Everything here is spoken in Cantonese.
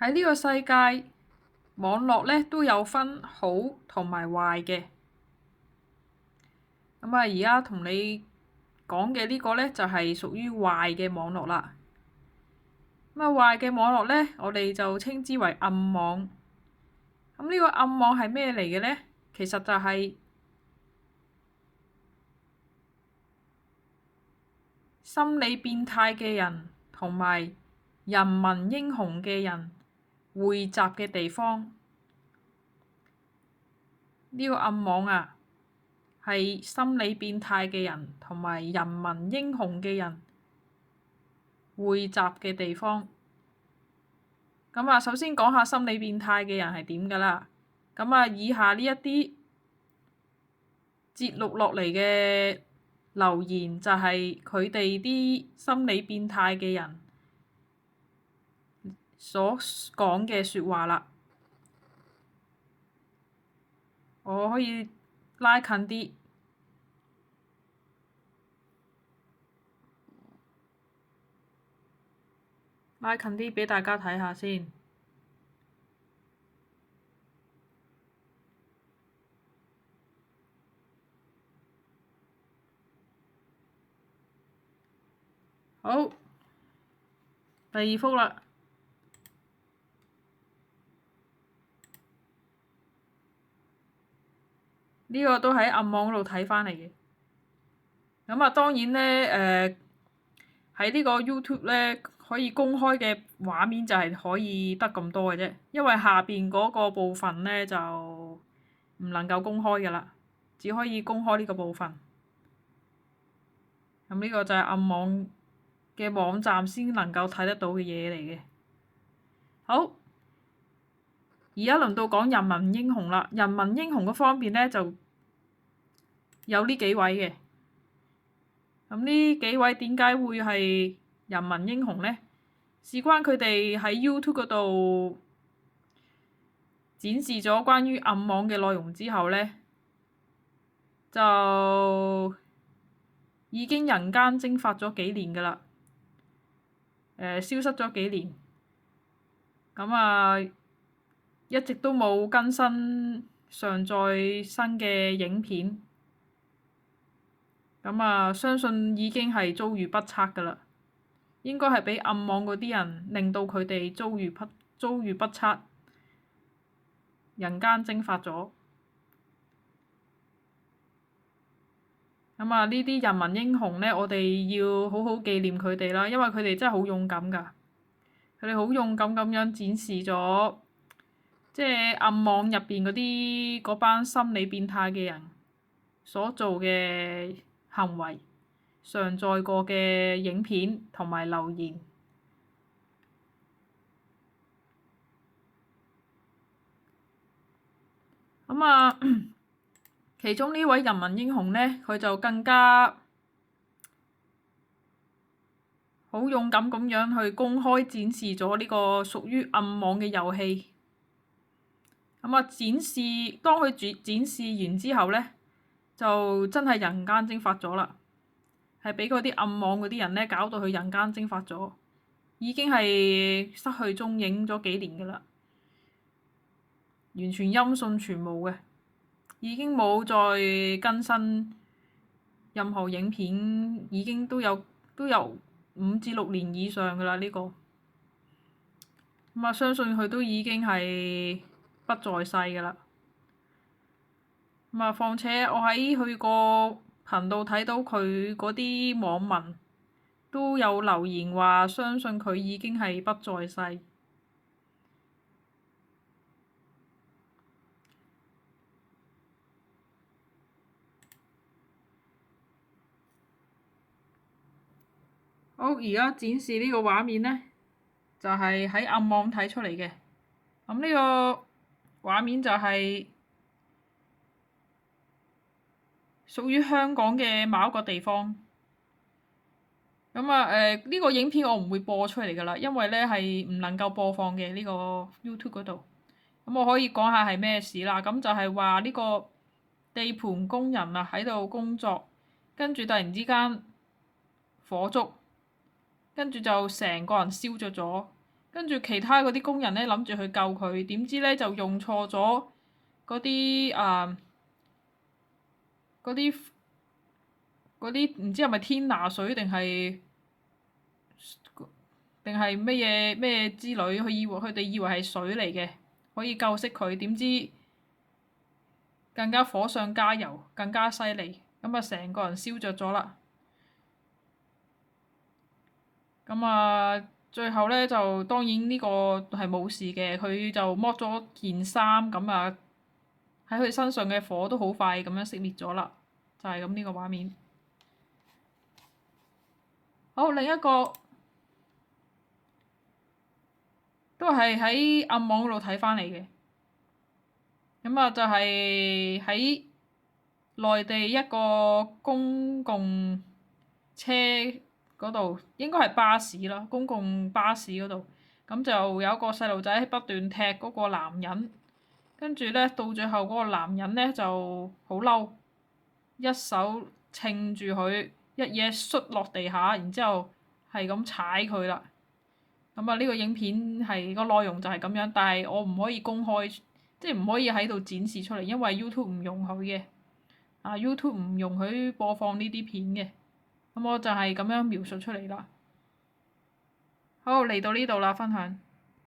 喺呢個世界，網絡呢都有分好同埋壞嘅。咁啊，而家同你講嘅呢個呢，就係屬於壞嘅網絡啦。咁啊，壞嘅網絡呢，我哋就稱之為暗網。咁呢個暗網係咩嚟嘅呢？其實就係心理變態嘅人同埋人民英雄嘅人匯集嘅地方。呢個暗網啊，係心理變態嘅人同埋人民英雄嘅人匯集嘅地方。咁啊，首先講下心理變態嘅人係點㗎啦。咁啊，以下呢一啲節錄落嚟嘅留言就係佢哋啲心理變態嘅人所講嘅説話啦。我可以拉近啲，俾大家睇下先。好，第二幅啦。呢個都喺暗網度睇返嚟嘅。咁啊，當然呢，喺呢個 YouTube 呢，可以公開嘅畫面就係可以得咁多嘅啫，因為下邊嗰個部分呢，就唔能夠公開㗎啦，只可以公開呢個部分。咁呢個就係暗網嘅網站先能夠睇得到嘅嘢嚟嘅。好，而家輪到講人民英雄啦。人民英雄嗰方面呢，就有呢幾位嘅。咁呢幾位點解會係人民英雄呢？事關佢哋喺 YouTube 嗰度展示咗關於暗網嘅內容之後呢，就已經人間蒸發咗幾年㗎啦。消失咗幾年。咁啊，一直都冇更新上載新嘅影片。咁啊，相信已經係遭遇不測㗎啦。應該係俾暗網嗰啲人令到佢哋遭遇不測，人間蒸發咗。咁啊，呢啲人民英雄呢，我哋要好好紀念佢哋啦，因為佢哋真係好勇敢㗎。佢哋好勇敢咁樣展示咗，即係暗網入邊嗰班心理變態嘅人所做嘅行為，上載過嘅影片同埋留言。咁啊，其中呢位人民英雄呢，佢就更加好勇敢咁樣去公開展示咗呢個屬於暗網嘅遊戲。咁啊，當佢展示完之後呢，就真係人間蒸發咗啦，係俾嗰啲暗網嗰啲人呢搞到佢人間蒸發咗，已經係失去蹤影咗幾年㗎啦，完全音訊全無嘅，已經冇再更新任何影片，已經都有5至6年以上㗎啦呢個。咁啊，相信佢都已經係不在世㗎啦。咁啊，況且我喺佢個頻道睇到佢嗰啲網民都有留言話，相信佢已經係不在世。好，而家展示呢個畫面呢，就係喺暗網睇出嚟嘅。咁呢個畫面就係屬於香港嘅某一個地方。咁啊，呢個影片我唔會播出嚟㗎啦，因為呢係唔能夠播放嘅呢個 YouTube 嗰度。咁我可以講下係咩事啦。咁就係話呢個地盤工人啊喺度工作，跟住突然之間火燭，跟住就成個人燒着咗，跟住其他嗰啲工人咧諗住去救佢，點知咧就用錯咗嗰啲嗰啲嗰啲唔知係咪天拿水定係乜嘢咩之類，佢哋以為係水嚟嘅，可以救熄佢，點知更加火上加油，更加犀利，咁啊成個人燒着咗啦。咁啊，最後咧就當然呢個係冇事嘅，佢就剝咗件衫，咁啊喺佢身上嘅火都好快咁樣熄滅咗啦，就係咁呢個畫面。好，另一個都係喺暗網嗰度睇翻嚟嘅，咁啊就係喺內地一個公共車嗰度，應該係巴士啦，公共巴士嗰度，咁就有一個細路仔不斷踢嗰個男人，跟住咧到最後嗰個男人咧就好嬲，一手稱住佢，一嘢摔落地下，然之後係咁踩佢啦。咁啊，呢個影片係個內容就係咁樣，但係我唔可以公開，即係唔可以喺度展示出嚟，因為 YouTube 唔容許嘅。YouTube 唔容許播放呢啲片嘅。咁我就係咁樣描述出嚟啦。好，嚟到呢度啦，分享。